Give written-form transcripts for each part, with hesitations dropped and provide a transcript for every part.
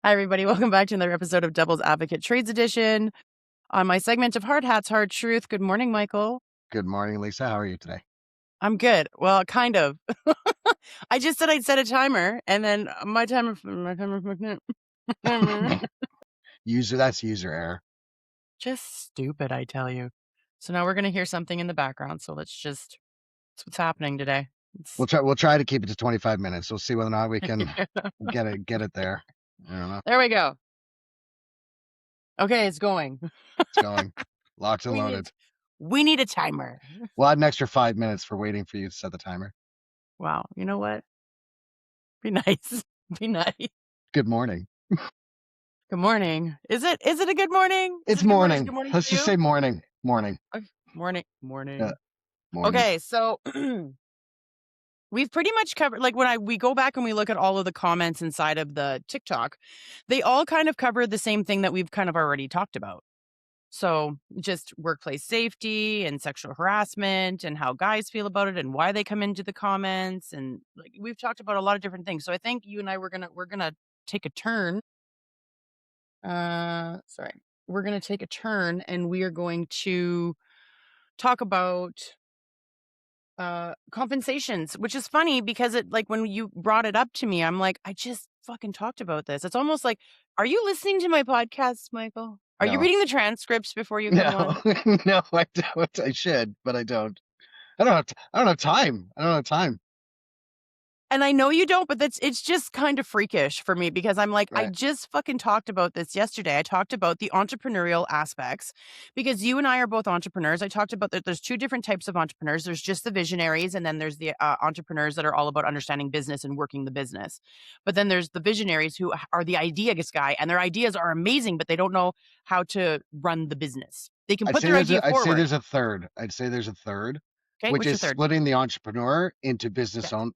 Hi, everybody. Welcome back to another episode of Devil's Advocate Trades Edition. On my segment of Hard Hats, Hard Truth. Good morning, Michael. Good morning, Lisa. How are you today? I'm good. Well, kind of. I just said I'd set a timer, and then my timer. That's user error. Just stupid, I tell you. So now we're going to hear something in the background. So that's what's happening today. We'll try to keep it to 25 minutes. We'll see whether or not we can get it there. I don't know. There we go. Okay, it's going. It's going. Locked and loaded. We need a timer. We'll add an extra 5 minutes for waiting for you to set the timer. Wow. You know what? Be nice. Be nice. Good morning. Good morning. Is it a good morning? It's morning. Let's just say morning. Morning. Okay. Morning. Morning. Okay, so we've pretty much covered, like, when we go back and we look at all of the comments inside of the TikTok, they all kind of cover the same thing that we've kind of already talked about. So just workplace safety and sexual harassment and how guys feel about it and why they come into the comments, and like we've talked about a lot of different things. So I think you and I we're gonna take a turn. Sorry. We're gonna take a turn and we are going to talk about compensations, which is funny because it, like, when you brought it up to me, I'm like, I just fucking talked about this. It's almost like, are you listening to my podcast, Michael? Are you No. reading the transcripts before you come on? No, I don't. I should, but I don't. I don't have time. I don't have time. And I know you don't, but it's just kind of freakish for me because I'm like, I Right. just fucking talked about this yesterday. I talked about the entrepreneurial aspects because you and I are both entrepreneurs. I talked about that there's two different types of entrepreneurs. There's just the visionaries, and then there's the entrepreneurs that are all about understanding business and working the business. But then there's the visionaries who are the ideas guy, and their ideas are amazing, but they don't know how to run the business. They can put their idea I'd say forward. there's a third. I'd say there's a third, Okay, which what's your is third? splitting the entrepreneur into business Okay.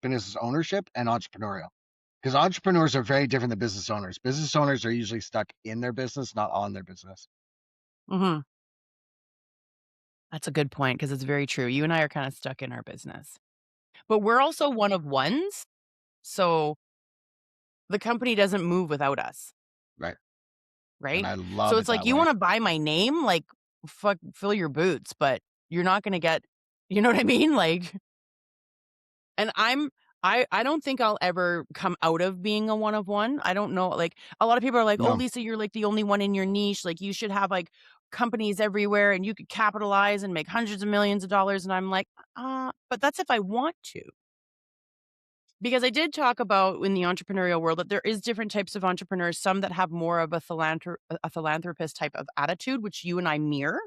business ownership and entrepreneurial. Because entrepreneurs are very different than business owners. Business owners are usually stuck in their business, not on their business. Mm-hmm. That's a good point because it's very true. You and I are kind of stuck in our business. But we're also one of ones, so the company doesn't move without us, Right. And right? I So love it's it like, that you way. wanna buy my name, like, fuck, fill your boots, but you're not gonna get, you know what I mean? Like, and I don't think I'll ever come out of being a one of one. I don't know, like, a lot of people are like, "Oh, No. Lisa, you're, like, the only one in your niche, like, you should have, like, companies everywhere, and you could capitalize and make hundreds of millions of dollars," and I'm like, but that's if I want to." Because I did talk about in the entrepreneurial world that there is different types of entrepreneurs, some that have more of a philanthropist type of attitude, which you and I mirror.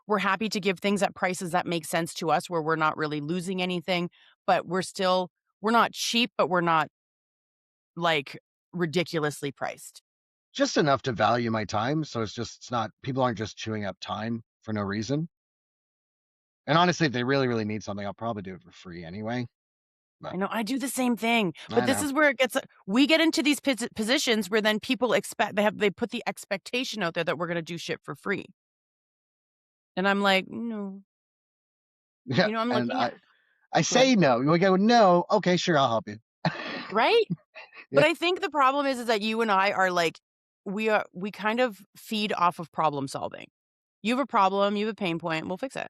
We're happy to give things at prices that make sense to us, where we're not really losing anything, but we're not cheap, but we're not, like, ridiculously priced. Just enough to value my time. So it's not, people aren't just chewing up time for no reason. And honestly, if they really, really need something, I'll probably do it for free anyway. I But know, I do the same thing, but I this know. is where it gets, we get into these positions where then people expect, they put the expectation out there that we're gonna do shit for free. And I'm like, "No." Yeah. You know, I'm And looking at, I go ahead. say no. We go, no. Okay, sure. I'll help you. Right? But Yeah. I think the problem is that you and I are like, we kind of feed off of problem solving. You have a problem, you have a pain point, we'll fix it.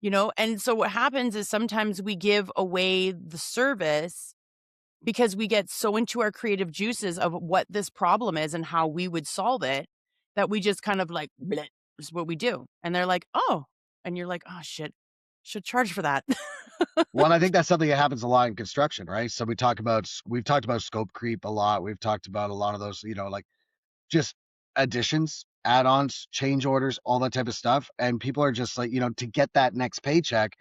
You know? And so what happens is sometimes we give away the service because we get so into our creative juices of what this problem is and how we would solve it, that we just kind of like, bleh, is what we do. And they're like, "Oh," and you're like, "Oh shit, should charge for that." Well, I think that's something that happens a lot in construction, right? So we've talked about scope creep a lot. We've talked about a lot of those, like just additions, add-ons, change orders, all that type of stuff. And people are just like, to get that next paycheck,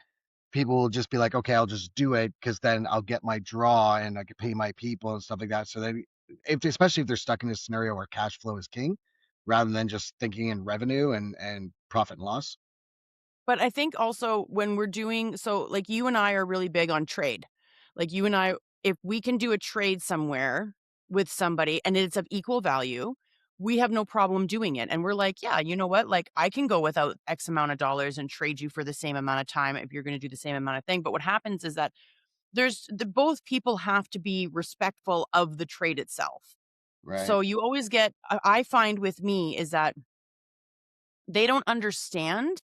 people will just be like, okay, I'll just do it because then I'll get my draw and I can pay my people and stuff like that. So then, especially if they're stuck in a scenario where cash flow is king, rather than just thinking in revenue and profit and loss. But I think also when we're doing, so, like, you and I are really big on trade. Like, you and I, if we can do a trade somewhere with somebody and it's of equal value, we have no problem doing it. And we're like, "Yeah, you know what? Like, I can go without X amount of dollars and trade you for the same amount of time if you're gonna do the same amount of thing." But what happens is that both people have to be respectful of the trade itself. Right. So you always get, I find with me is that they don't understand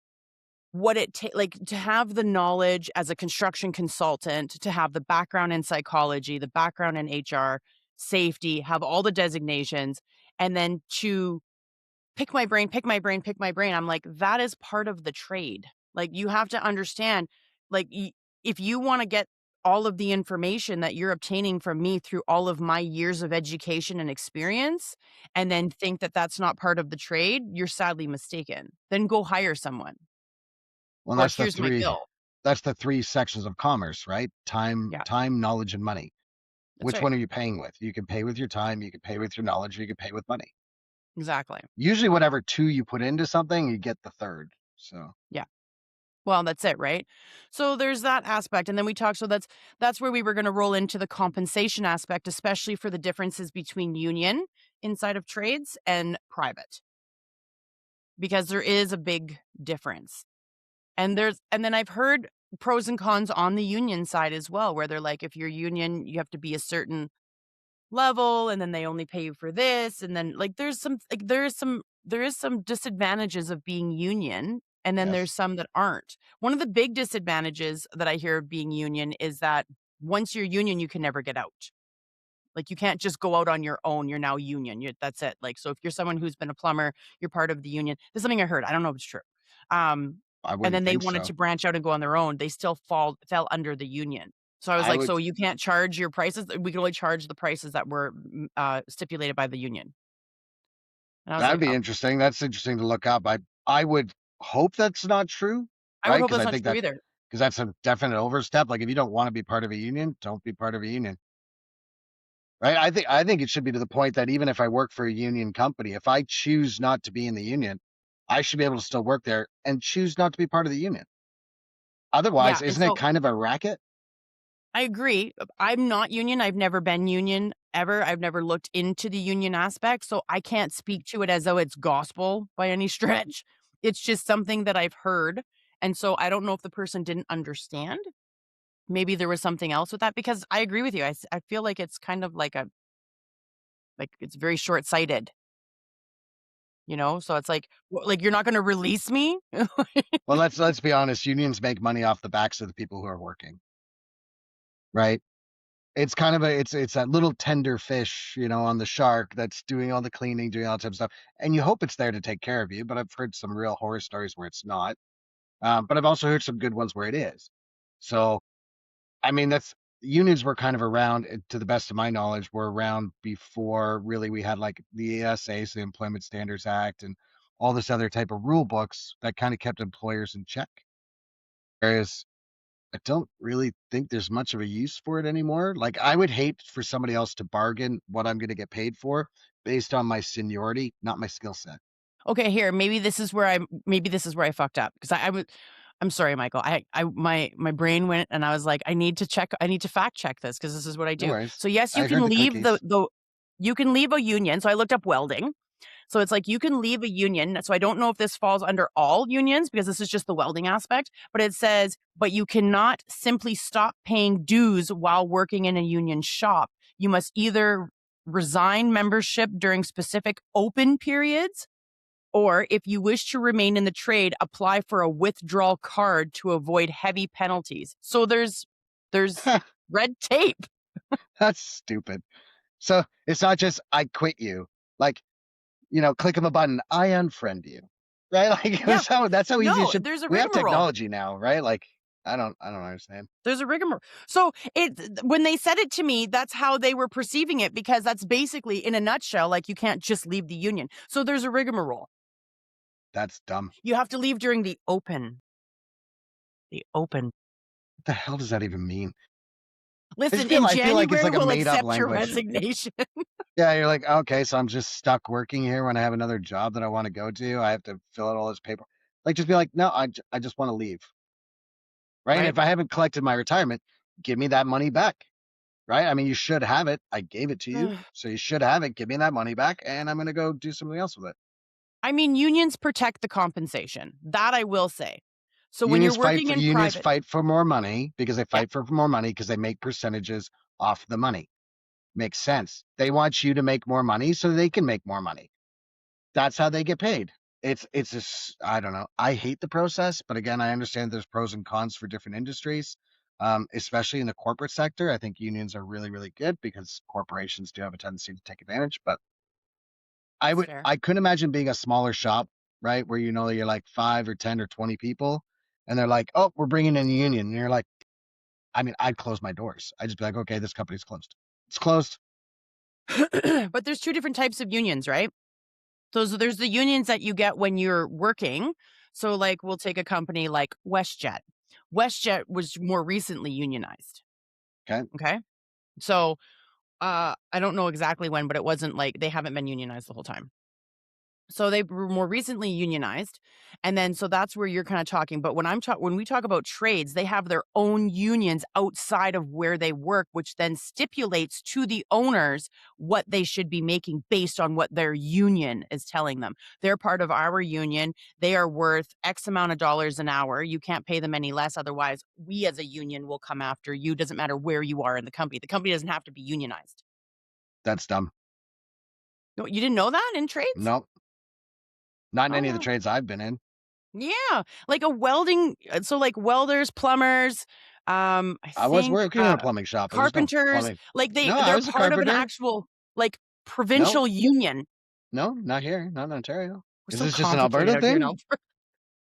what it takes, like, to have the knowledge as a construction consultant, to have the background in psychology, the background in HR, safety, have all the designations, and then to pick my brain, pick my brain, pick my brain. I'm like, that is part of the trade. Like, you have to understand, like, if you want to get all of the information that you're obtaining from me through all of my years of education and experience, and then think that that's not part of the trade, you're sadly mistaken. Then go hire someone, Well, or here's my bill. that's the 3 sections of commerce, right? Yeah, Time, knowledge, and money. that's Which right. one are you paying with? You can pay with your time, you can pay with your knowledge, or you can pay with money. Exactly. Usually whatever 2 you put into something, you get the 3rd. So, Yeah. Well, that's it, right? So there's that aspect, and then we talk. So that's where we were going to roll into the compensation aspect, especially for the differences between union inside of trades and private, because there is a big difference. And then I've heard pros and cons on the union side as well, where they're like, if you're union, you have to be a certain level, and then they only pay you for this, and then, like, there is some disadvantages of being union, and then yes. there's some that aren't. One of the big disadvantages that I hear of being union is that once you're union, you can never get out. Like, you can't just go out on your own, you're now union, that's it. Like, so if you're someone who's been a plumber, you're part of the union. There's something I heard, I don't know if it's true. Um, I and wouldn't then they think wanted so. to branch out and go on their own, they still fell under the union. So I was I like, would "So you can't charge your prices? We can only charge the prices that were, stipulated by the union." And I was That'd like, be "Oh, interesting. That's interesting to look up. I would hope that's not true, I would right? hope Because that's I not think true that either." because that's a definite overstep. Like, if you don't wanna be part of a union, don't be part of a union, right? I think it should be to the point that even if I work for a union company, if I choose not to be in the union, I should be able to still work there and choose not to be part of the union. Yeah, Otherwise, and isn't it so kind of a racket? I agree. I'm not union, I've never been union ever, I've never looked into the union aspect, so I can't speak to it as though it's gospel by any stretch. It's just something that I've heard, and so I don't know if the person didn't understand. Maybe there was something else with that, because I agree with you, I feel like it's kind of like, it's very short-sighted, you know? So it's like, like, you're not gonna release me? Well, let's be honest, unions make money off the backs of the people who are working, right? It's kind of a it's that little tender fish, on the shark that's doing all the cleaning, doing all that type of stuff, and you hope it's there to take care of you, but I've heard some real horror stories where it's not, but I've also heard some good ones where it is. So, I mean, that's unions were kind of around, to the best of my knowledge, were around before really we had, like, the ESA, so the Employment Standards Act, and all this other type of rule books that kinda kept employers in check. Whereas I don't really think there's much of a use for it anymore. Like, I would hate for somebody else to bargain what I'm gonna get paid for based on my seniority, not my skill set. Okay, here, maybe this is where I fucked up, 'cause I'm sorry, Michael. My brain went, and I was like, I need to fact check this, 'cause this is what I No do. worries. So, yes, you I heard can the leave cookies. you can leave a union. So I looked up welding. So it's like you can leave a union. So I don't know if this falls under all unions, because this is just the welding aspect, but it says, "But you cannot simply stop paying dues while working in a union shop. You must either resign membership during specific open periods, or if you wish to remain in the trade, apply for a withdrawal card to avoid heavy penalties." So there's red tape. That's stupid. So, it's not just, "I quit you," like, click of a button, "I unfriend you." Right? Like, Yeah. that's how easy it No, should. there's a We have rigmarole. technology now, right? Like, I don't understand. There's a rigmarole. So when they said it to me, that's how they were perceiving it, because that's basically, in a nutshell, like, you can't just leave the union. So there's a rigmarole. That's dumb. You have to leave during the open. What the hell does that even mean? Listen, in I feel like it's January, like a we'll made up accept your language. resignation. Yeah, you're like, "Okay, so I'm just stuck working here when I have another job that I wanna go to. I have to fill out all this paper." Like, just be like, "No, I just wanna leave." Right? And Right? if I haven't collected my retirement, give me that money back, right? I mean, you should have it. I gave it to you, so you should have it. Give me that money back, and I'm gonna go do something else with it. I mean, unions protect the compensation. That I will say. So when you're working in Unions private, fight for more money because they yeah, fight for more money because they make percentages off the money. Makes sense. They want you to make more money so they can make more money. That's how they get paid. It's just, I don't know. I hate the process, but again, I understand there's pros and cons for different industries. Especially in the corporate sector, I think unions are really, really good because corporations do have a tendency to take advantage. But that's fair. I couldn't imagine being a smaller shop, right, where you're like 5 or 10 or 20 people, and they're like, "Oh, we're bringing in a union," and you're like, I mean, I'd close my doors. I'd just be like, "Okay, this company's closed. It's closed." But there's two different types of unions, right? There's the unions that you get when you're working. So like we'll take a company like WestJet. WestJet was more recently unionized. Okay, Okay. So I don't know exactly when, but it wasn't like they haven't been unionized the whole time. So they were more recently unionized, and then so that's where you're kinda talking, but when we talk about trades, they have their own unions outside of where they work, which then stipulates to the owners what they should be making based on what their union is telling them. They're part of our union, they are worth X amount of dollars an hour, you can't pay them any less, otherwise, we as a union will come after you, doesn't matter where you are in the company doesn't have to be unionized. that's dumb. No, you didn't know that in trades? Nope, not in Oh, any of the wow. trades I've been in. Yeah, like a welding so, like, welders, plumbers, I I was think, working in a plumbing shop. There was no carpenters, plumbing. like, No, I they're was a part of an carpenter. actual, like, No, provincial union. no, not here, not in Ontario. We're Is so this just an complicated Alberta out here thing? now.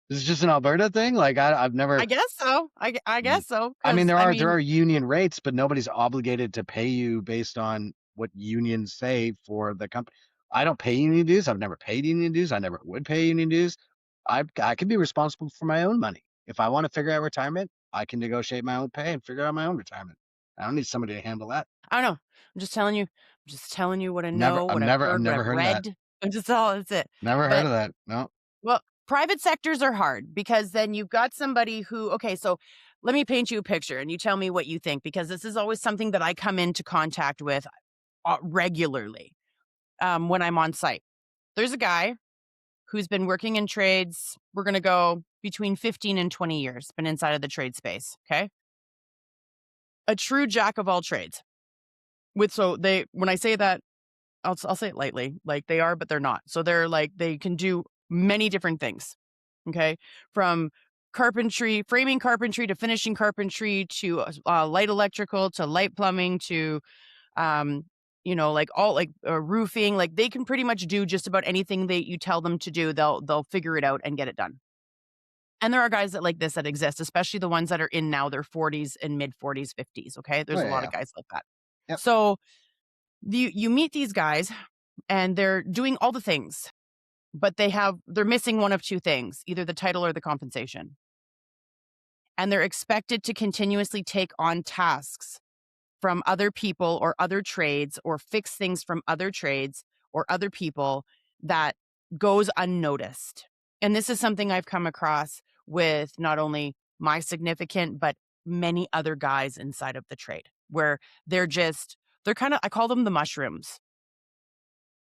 Is this just an Alberta thing? Like I've never. I guess so. I Mm. guess so. I mean, Because I there mean, are union rates, but nobody's obligated to pay you based on what unions say for the company. I don't pay union dues. I've never paid union dues. I never would pay union dues. I can be responsible for my own money. If I want to figure out retirement, I can negotiate my own pay and figure out my own retirement. I don't need somebody to handle that. I don't know. I'm just telling you what I know, what I've I've heard, what never I've heard of that. read. I'm just all that's it. Never heard But of that. No. well, private sectors are hard because then you've got somebody who okay, so let me paint you a picture and you tell me what you think because this is always something that I come into contact with regularly when I'm on site. There's a guy who's been working in trades. We're going to go between 15 and 20 years, been inside of the trade space. Okay. A true jack of all trades. When I say that, I'll say it lightly, like they are, but they're not. So they're like, they can do many different things. Okay. From carpentry, framing carpentry to finishing carpentry to light electrical to light plumbing to um, like all like roofing, like they can pretty much do just about anything that you tell them to do. They'll figure it out and get it done. And there are guys that like this that exist, especially the ones that are in now their 40s and mid 40s, 50s. Okay, Oh there's a yeah, lot yeah. of guys like that. Yep. So you meet these guys, and they're doing all the things, but they're missing one of two things: either the title or the compensation. And they're expected to continuously take on tasks from other people or other trades or fix things from other trades or other people that goes unnoticed. And this is something I've come across with not only my significant, but many other guys inside of the trade where they're kind of, I call them the mushrooms.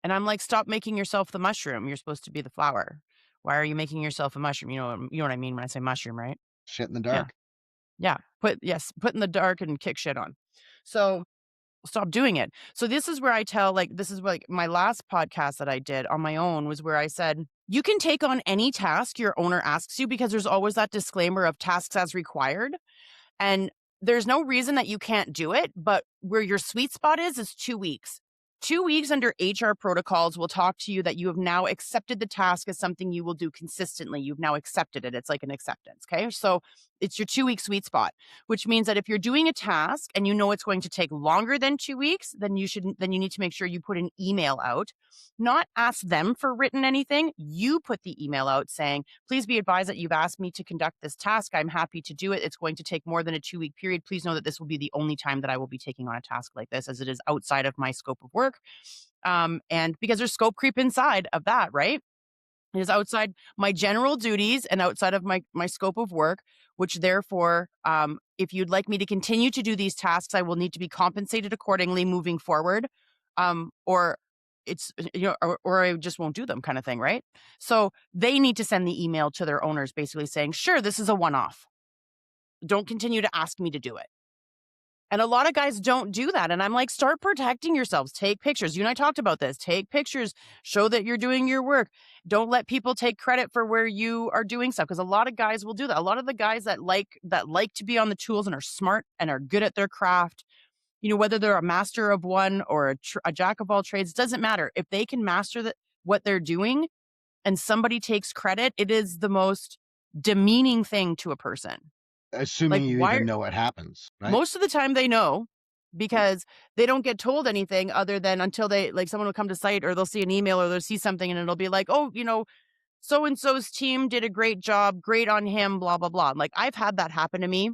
And I'm like, stop making yourself the mushroom. You're supposed to be the flower. Why are you making yourself a mushroom? You know what I mean when I say mushroom, right? Shit in the Yeah. dark. Yeah. Put in the dark and kick shit on. So stop doing it. So this is where I tell like this is like my last podcast that I did on my own was where I said you can take on any task your owner asks you because there's always that disclaimer of tasks as required. And there's no reason that you can't do it, but where your sweet spot is 2 weeks. 2 weeks under HR protocols will talk to you that you have now accepted the task as something you will do consistently. You've now accepted it. It's like an acceptance. Okay. So it's your 2 week sweet spot, which means that if you're doing a task and you know it's going to take longer than 2 weeks, then you need to make sure you put an email out, not ask them for written anything. You put the email out saying, please be advised that you've asked me to conduct this task. I'm happy to do it. It's going to take more than a 2 week period. Please know that this will be the only time that I will be taking on a task like this, as it is outside of my scope of work. And because there's scope creep inside of that, right? It is outside my general duties and outside of my scope of work, which therefore, if you'd like me to continue to do these tasks, I will need to be compensated accordingly moving forward. Or it's, or I just won't do them kind of thing, right? So they need to send the email to their owners basically saying, sure, this is a one off. Don't continue to ask me to do it. And a lot of guys don't do that. And I'm like, start protecting yourselves. Take pictures. You and I talked about this. Take pictures. Show that you're doing your work. Don't let people take credit for where you are doing stuff. Because a lot of guys will do that. A lot of the guys that like to be on the tools and are smart and are good at their craft, whether they're a master of one or a jack of all trades, doesn't matter. If they can master what they're doing and somebody takes credit, it is the most demeaning thing to a person. Like, Assuming you why? even know what happens, right? Most of the time they know because they don't get told anything other than until someone will come to site or they'll see an email or they'll see something and it'll be like, oh, so and so's team did a great job, great on him, blah, blah, blah. Like, I've had that happen to me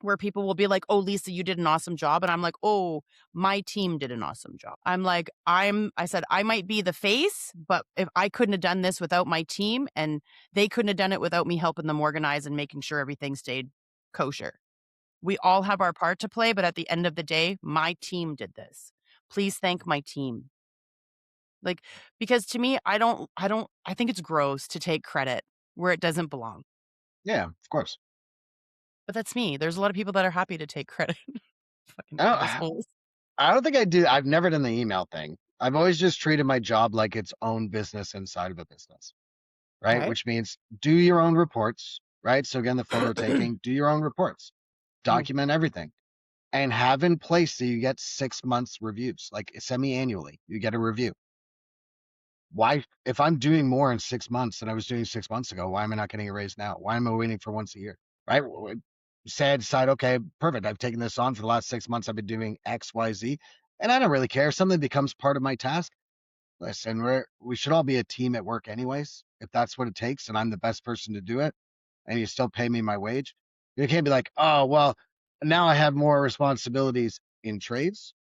where people will be like, oh, Lisa, you did an awesome job. And I'm like, oh, my team did an awesome job. I'm like, I said, I might be the face, but if I couldn't have done this without my team and they couldn't have done it without me helping them organize and making sure everything stayed kosher. We all have our part to play, but at the end of the day, my team did this. Please thank my team. Like, because to me, I think it's gross to take credit where it doesn't belong. Yeah, of course. But that's me. There's a lot of people that are happy to take credit. Fucking I don't, assholes. I don't think I do. I've never done the email thing. I've always just treated my job like its own business inside of a business, right? Okay. Which means do your own reports, right? So again, the photo taking, do your own reports, document everything, and have in place so you get 6 months reviews, like semi-annually, you get a review. Why, if I'm doing more in 6 months than I was doing 6 months ago, why am I not getting a raise now? Why am I waiting for once a year? Right? Say I decide, okay, perfect. I've taken this on for the last 6 months. I've been doing X, Y, Z, and I don't really care. If something becomes part of my task, listen, we should all be a team at work anyways. If that's what it takes, and I'm the best person to do it, and you still pay me my wage, you can't be like, oh well, now I have more responsibilities in trades,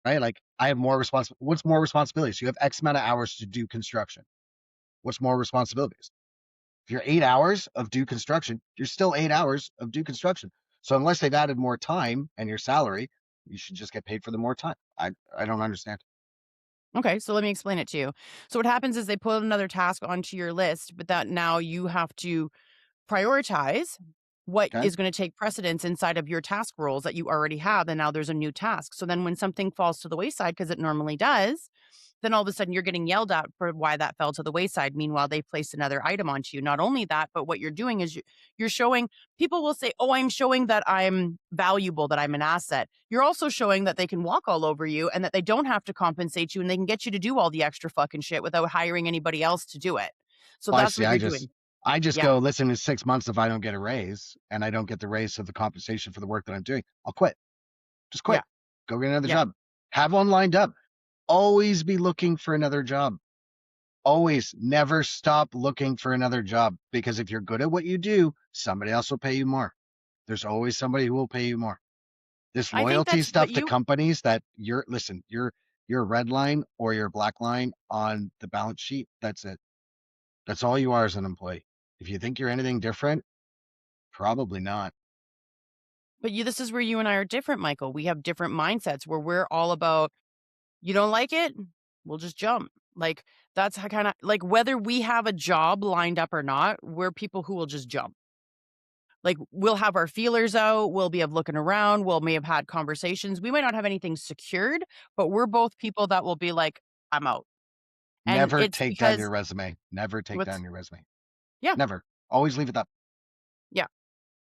right? Like I have more what's more responsibilities? You have X amount of hours to do construction. What's more responsibilities? If you're 8 hours of do construction, you're still 8 hours of do construction. So unless they've added more time and your salary, you should just get paid for the more time. I don't understand. Okay, so let me explain it to you. So what happens is they put another task onto your list, but that now you have to prioritize what Okay. is going to take precedence inside of your task roles that you already have. And now there's a new task. So then when something falls to the wayside, because it normally does, then all of a sudden you're getting yelled at for why that fell to the wayside. Meanwhile, they placed another item onto you. Not only that, but what you're doing is you're showing people will say, oh, I'm showing that I'm valuable, that I'm an asset. You're also showing that they can walk all over you and that they don't have to compensate you and they can get you to do all the extra fucking shit without hiring anybody else to do it. So Well, I that's see. what I you're just doing. I just Yeah. go, listen, in 6 months, if I don't get a raise and I don't get the raise of the compensation for the work that I'm doing, I'll quit. Just Yeah. quit. Go get another Yeah. job. Have one lined up. Always be looking for another job. Always never stop looking for another job because if you're good at what you do, somebody else will pay you more. There's always somebody who will pay you more. This I think loyalty but stuff to companies that you're red line or your black line on the balance sheet. That's it. That's all you are as an employee. If you think you're anything different, probably not. this is where you and I are different, Michael. We have different mindsets where we're all about, you don't like it? We'll just jump. Like, that's how kind of like whether we have a job lined up or not, we're people who will just jump. Like, we'll have our feelers out, we'll be looking around, we'll may have had conversations. We might not have anything secured, but we're both people that will be like, I'm out. And Never it's take down your because resume. Never take what's down your resume. yeah, Never. Always leave it up. yeah.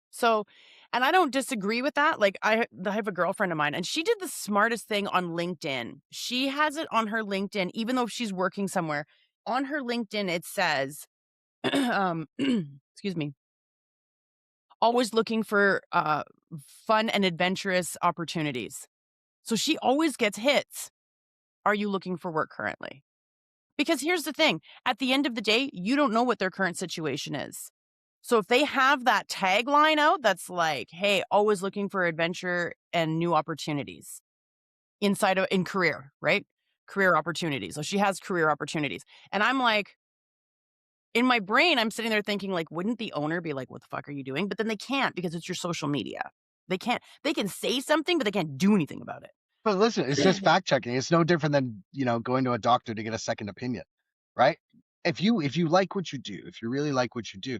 So, and I don't disagree with that. Like, I have a girlfriend of mine, and she did the smartest thing on LinkedIn. She has it on her LinkedIn, even though she's working somewhere. On her LinkedIn, it says, excuse me, always looking for fun and adventurous opportunities. So she always gets hits. Are you looking for work currently? Because here's the thing, at the end of the day, you don't know what their current situation is. So if they have that tagline out that's like, hey, always looking for adventure and new opportunities in career, right? Career opportunities. So she has career opportunities. And I'm like, in my brain, I'm sitting there thinking, like, wouldn't the owner be like, what the fuck are you doing? But then they can't because it's your social media. They can say something, but they can't do anything about it. But listen, it's just fact checking. It's no different than, going to a doctor to get a second opinion, right? If you like what you do, if you really like what you do,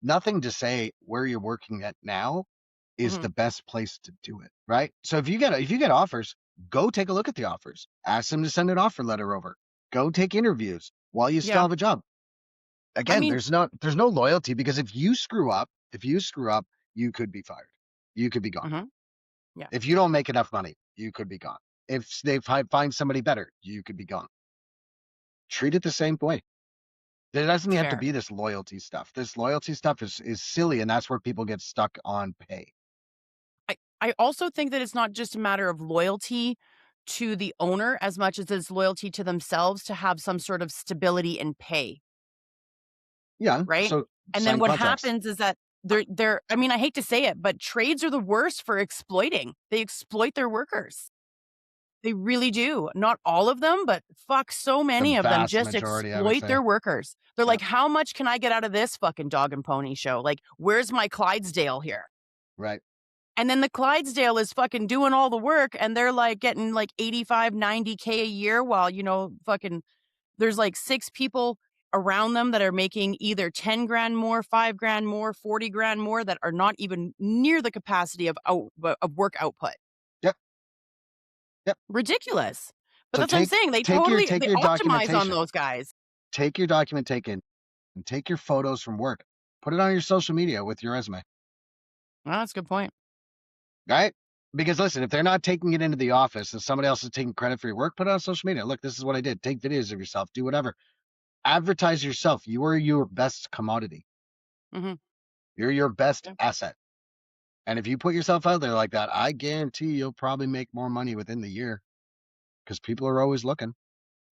nothing to say where you're working at now is Mhm. the best place to do it, right? So if you get offers, go take a look at the offers. Ask them to send an offer letter over. Go take interviews while you still Yeah. have a job. I Again, mean, there's no loyalty, because if you screw up, you could be fired. You could be gone. mhm. Yeah. If you don't make enough money, you could be gone. If they find somebody better, you could be gone. Treat it the same way. There doesn't It's have to fair. be this loyalty stuff. This loyalty stuff is silly, and that's where people get stuck on pay. I also think that it's not just a matter of loyalty to the owner as much as it's loyalty to themselves to have some sort of stability in pay, Yeah. right? So And then sign what contracts. happens is that they're I mean, I hate to say it, but trades are the worst for exploiting. They exploit their workers. They really do. Not all of them, but fuck, so The many of them vast just majority, I would exploit say. their workers. They're like, Yep. "How much can I get out of this fucking dog and pony show? Like, where's my Clydesdale here?" Right. And then the Clydesdale is fucking doing all the work and they're like getting like 85, 90K a year while, fucking there's like 6 people around them that are making either 10 grand more, 5 grand more, 40 grand more that are not even near the capacity of work output. Yep. Yep. Ridiculous. But So that's what I'm take saying. They take your totally take they your optimize on documentation. those guys. Take your document taken and take your photos from work. Put it on your social media with your resume. Oh, that's a good point. Right? Because listen, if they're not taking it into the office and somebody else is taking credit for your work, put it on social media. Look, this is what I did. Take videos of yourself. Do whatever. Advertise yourself. You are your best commodity. Mhm. You're your best Yeah. asset. And if you put yourself out there like that, I guarantee you'll probably make more money within the year, because people are always looking.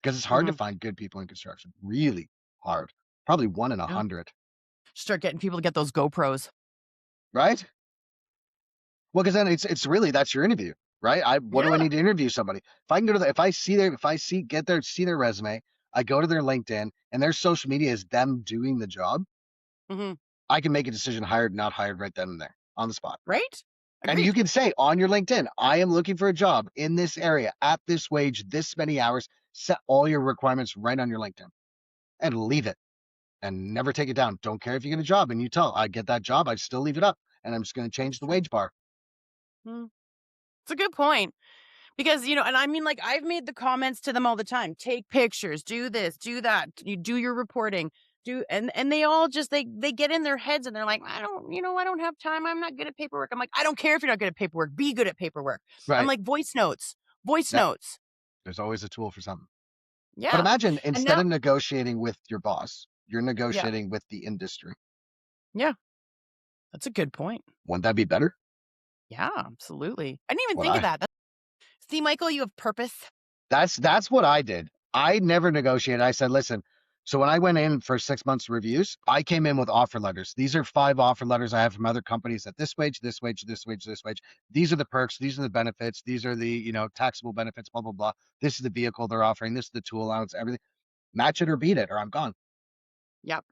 Because it's hard to Mhm. find good people in construction. Really hard. Probably one in a Yeah. hundred. Start getting people to get those GoPros. Right? Well, because then it's really, that's your interview, right? What do I Yeah. need to interview somebody? If I can go to get their see their resume, I go to their LinkedIn and their social media is them doing the job, Mhm. I can make a decision, hired, not hired, right then and there on the spot. Right? And you Agreed. can say on your LinkedIn, I am looking for a job in this area at this wage, this many hours. Set all your requirements right on your LinkedIn and leave it, and never take it down. Don't care if you get a job and you tell, I get that job, I still leave it up, and I'm just going to That's change the true. wage bar. Mm. It's a good point. Because, and I mean, like, I've made the comments to them all the time. Take pictures, do this, do that. You do your reporting, and they all just they get in their heads and they're like, I don't have time. I'm not good at paperwork. I'm like, I don't care if you're not good at paperwork. Be good at paperwork. I'm Right. like, voice notes, voice Yeah. notes. There's always a tool for something. But Yeah. imagine, And instead now, of negotiating with your boss, you're yeah, negotiating with the industry. yeah, that's a good point. Wouldn't that be better? Yeah, absolutely. I didn't even What think of I that. See, Michael, you have purpose. That's what I did. I never negotiated. I said, listen, so when I went in for 6 months reviews, I came in with offer letters. These are 5 offer letters I have from other companies at this wage, this wage, this wage, this wage. These are the perks. These are the benefits. These are the, taxable benefits, blah, blah, blah. This is the vehicle they're offering. This is the tool allowance, everything. Match it or beat it, or I'm gone. Yep.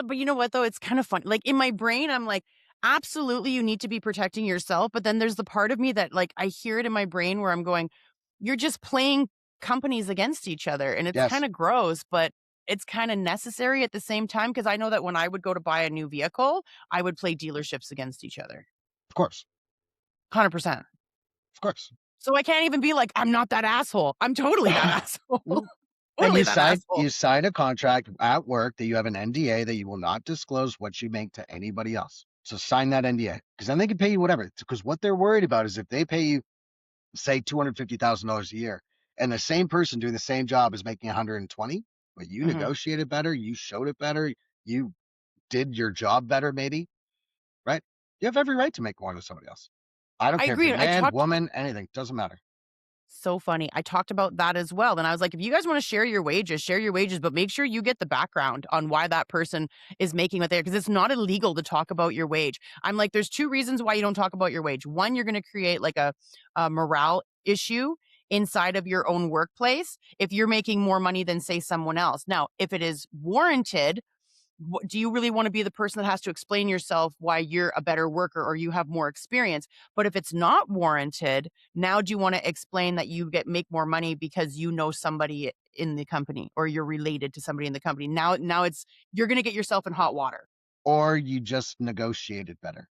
But you know what though? It's kind of fun. Like in my brain, I'm like, absolutely, you need to be protecting yourself. But then there's the part of me that like I hear it in my brain where I'm going, you're just playing companies against each other. And it's Yes, kind of gross, but it's kind of necessary at the same time. Cause I know that when I would go to buy a new vehicle, I would play dealerships against each other. of course. 100%. Of course. So I can't even be like, I'm not that asshole. I'm totally that asshole. And Totally that asshole. you sign a contract at work that you have an NDA that you will not disclose what you make to anybody else. So sign that NDA, because then they can pay you whatever. Because what they're worried about is if they pay you, say, $250,000 a year, and the same person doing the same job is making 120, but you Mhm. negotiated better, you showed it better, you did your job better, maybe, right? You have every right to make more than somebody else. I don't I care if you're agree. man, woman, anything, doesn't matter. So funny. I talked about that as well. And I was like, if you guys want to share your wages, but make sure you get the background on why that person is making what they're, because it's not illegal to talk about your wage. I'm like, there's 2 reasons why you don't talk about your wage. One, you're going to create like a morale issue inside of your own workplace if you're making more money than, say, someone else. Now, if it is warranted, Do you really want to be the person that has to explain yourself why you're a better worker or you have more experience? But if it's not warranted, now do you want to explain that you make more money because you know somebody in the company or you're related to somebody in the company? Now it's you're going to get yourself in hot water. Or you just negotiate it better.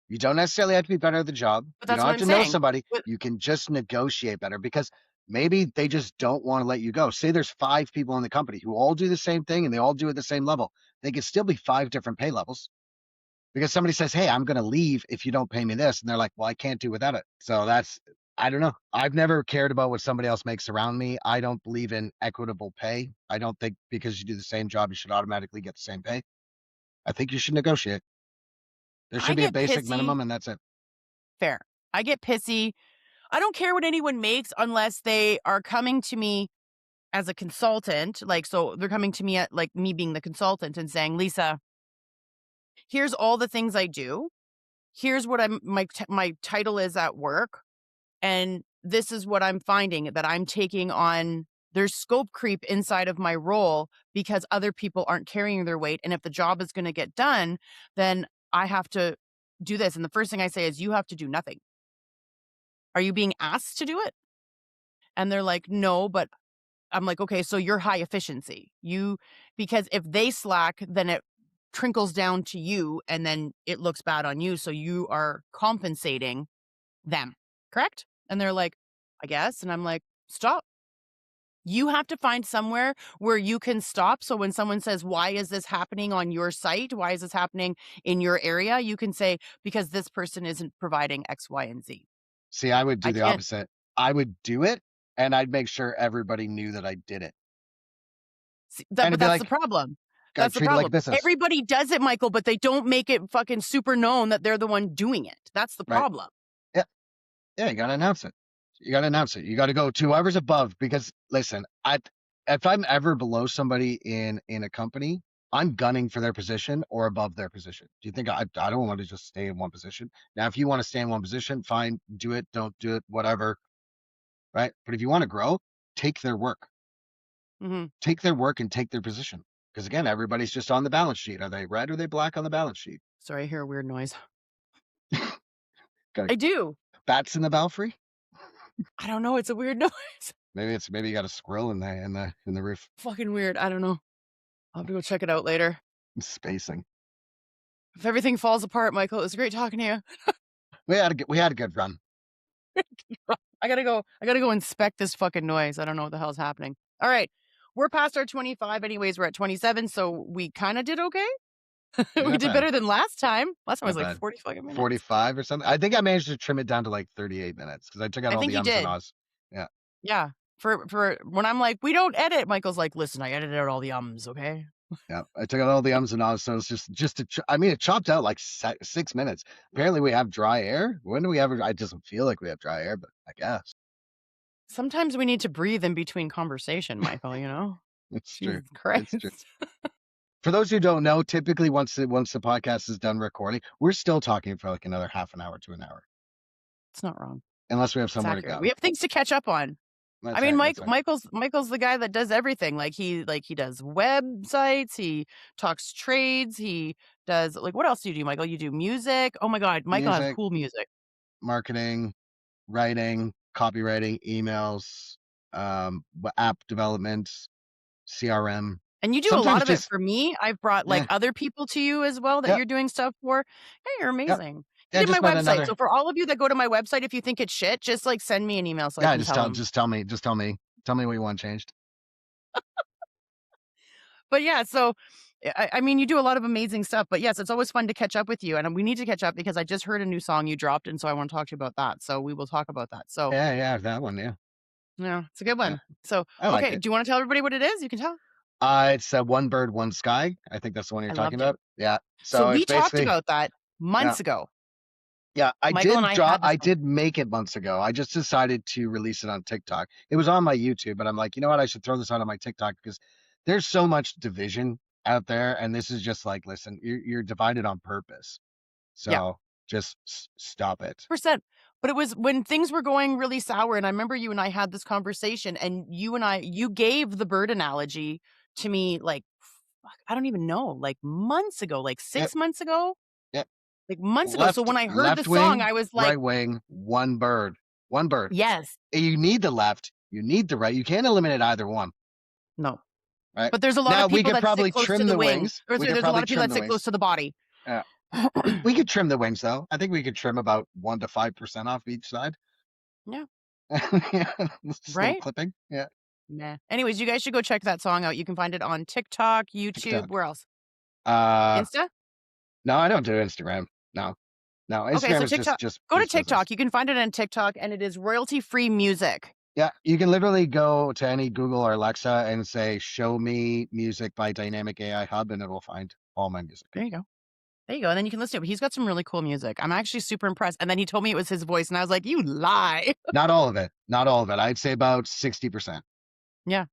You don't necessarily have to be better at the job. But You that's don't what have I'm to know saying. somebody. But You can just negotiate better because maybe they just don't want to let you go. Say there's 5 people in the company who all do the same thing and they all do it at the same level. They could still be 5 different pay levels because somebody says, "Hey, I'm going to leave if you don't pay me this." And they're like, "Well, I can't do without it." So I don't know. I've never cared about what somebody else makes around me. I don't believe in equitable pay. I don't think because you do the same job, you should automatically get the same pay. I think you should negotiate. There I should be a get basic pissy. minimum and that's it. Fair. I get pissy. I don't care what anyone makes unless they are coming to me as a consultant. Like, so they're coming to me at like me being the consultant and saying, Lisa, here's all the things I do. Here's what my title is at work. And this is what I'm finding that I'm taking on. There's scope creep inside of my role because other people aren't carrying their weight. And if the job is going to get done, then I have to do this. And the first thing I say is, you have to do nothing. Are you being asked to do it? And they're like, no, but I'm like, okay, so you're high efficiency. Because if they slack, then it trickles down to you and then it looks bad on you. So you are compensating them, correct? And they're like, I guess. And I'm like, stop. You have to find somewhere where you can stop. So when someone says, why is this happening on your site? Why is this happening in your area? You can say, because this person isn't providing X, Y, and Z. See, I would do I the can't. opposite. I would do it and I'd make sure everybody knew that I did it. And But it'd be that's the like, problem. gotta That's the treat it like problem. business, Everybody does it, Michael, but they don't make it fucking super known that they're the one doing it. That's the right? problem. Yeah. Yeah, you gotta announce it. You gotta announce it. You gotta go 2 hours above because listen, if I'm ever below somebody in a company, I'm gunning for their position or above their position. Do you think I don't want to just stay in one position? Now, if you want to stay in one position, fine, do it, don't do it, whatever, right? But if you want to grow, take their work. Hmm. Take their work and take their position. Because again, everybody's just on the balance sheet. Are they red or are they black on the balance sheet? Sorry, I hear a weird noise. Got I do. bats in the belfry? I don't know. It's a weird noise. Maybe you got a squirrel in the roof. Fucking weird. I don't know. I'll have to go check it out later. Spacing. If everything falls apart, Michael, it was great talking to you. We had a good run. I gotta go inspect this fucking noise. I don't know what the hell's happening. All right. We're past our 25 anyways. We're at 27, so we kind of did okay. Yeah, We not did bad. better than last time. Last time was Not like bad. 40 fucking minutes. 45 or something. I think I managed to trim it down to like 38 minutes because I took out I all think the you ums and did. ahs. Yeah. Yeah. For when I'm like, we don't edit, Michael's like, listen, I edited out all the ums, okay? Yeah. I took out all the ums and ahs. So it's I mean, it chopped out like 6 minutes. Apparently we have dry air. When do we ever, it doesn't feel like we have dry air, but I guess Sometimes we need to breathe in between conversation, Michael, you know? it's true. Jesus It's Christ. true. For those who don't know, typically once the podcast is done recording, we're still talking for like another half an hour to an hour, It's not wrong. unless we have It's somewhere to accurate. go. We have things to catch up on. I That's mean, right. That's right. Michael's the guy that does everything. Like he does websites, he talks trades, he does like what else do you do, Michael? You do music. Oh my God, Michael has Music, cool music. marketing, writing, copywriting, emails, app development, CRM. And you do a lot Sometimes of it just for me. I've brought like yeah, other people to you as well that yep, you're doing stuff for. Hey, you're yep. amazing. You Yeah, did my just met website. So another. for all of you that go to my website, if you think it's shit, just like send me an email so I Yeah, can tell them. tell me what you want changed. But yeah, so I mean, you do a lot of amazing stuff. But yes, it's always fun to catch up with you. And we need to catch up because I just heard a new song you dropped. And so I want to talk to you about that. So we will talk about that. So Yeah, that one. Yeah, yeah, it's a good yeah, one. So, I liked okay. it. Do you want to tell everybody what it is? You can tell. It's One Bird, One Sky. I think that's the one you're I talking loved it. about. Yeah. So So it's we talked basically about that yeah, months ago. yeah. Michael and I had this. I did make it months ago. I just decided to release it on TikTok. It was on my YouTube, but I'm like, you know what? I should throw this out on my TikTok because there's so much division out there, and this is just like, listen, you're divided on purpose. Yeah. So just stop it. Percent. But it was when things were going really sour. And I remember you and I had this conversation, and you gave the bird analogy to me like I don't even know, like months ago, like Yep. 6 months ago, Yep. like months ago. So Left when I heard the left song, wing, I was like, right wing, one bird. One bird. yes, You need the left, you need the right. You can't eliminate either one, no. right? But there's a lot Now of we people could that sit probably close to trim the the wing. wings. Or We sorry, could there's a lot probably of people trim that the sit close wings. to the body. Yeah. We could trim the wings though. I think we could trim about 1 to 5% off each side. Yeah, Yeah, just a little right? clipping. Yeah. Nah. Anyways, you guys should go check that song out. You can find it on TikTok, YouTube, TikTok. where else? Uh, Insta? no, I don't do Instagram. No. No, Okay, Instagram so is just TikTok. just Go to just business. TikTok. You can find it on TikTok, and it is royalty-free music. Yeah, you can literally go to any Google or Alexa and say, "Show me music by Dynamic AI Hub," and it will find all my music. There you go. There you go. And then you can listen to it. But he's got some really cool music. I'm actually super impressed. And then he told me it was his voice, and I was like, you lie. Not all of it. Not all of it. I'd say about 60%. Yeah.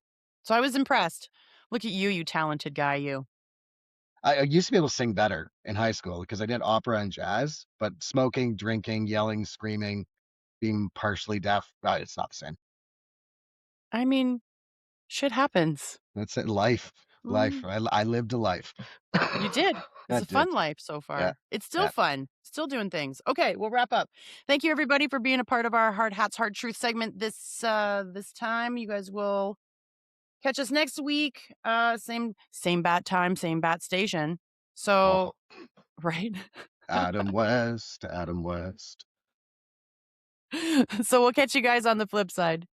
So I was impressed. Look at you, you talented guy, you. I used to be able to sing better in high school because I did opera and jazz, but smoking, drinking, yelling, screaming, being partially deaf, it's not the same. I mean, shit happens. That's it. Life, life. Mm, I lived a life. you did. It's I a did. fun life so Yeah. far. It's still Yeah. fun. Still doing things. Okay, we'll wrap up. Thank you everybody for being a part of our Hard Hats, Hard Truth segment this time. You guys will catch us next week. Same bat time, same bat station. Oh, So right. Adam West, Adam West. So we'll catch you guys on the flip side.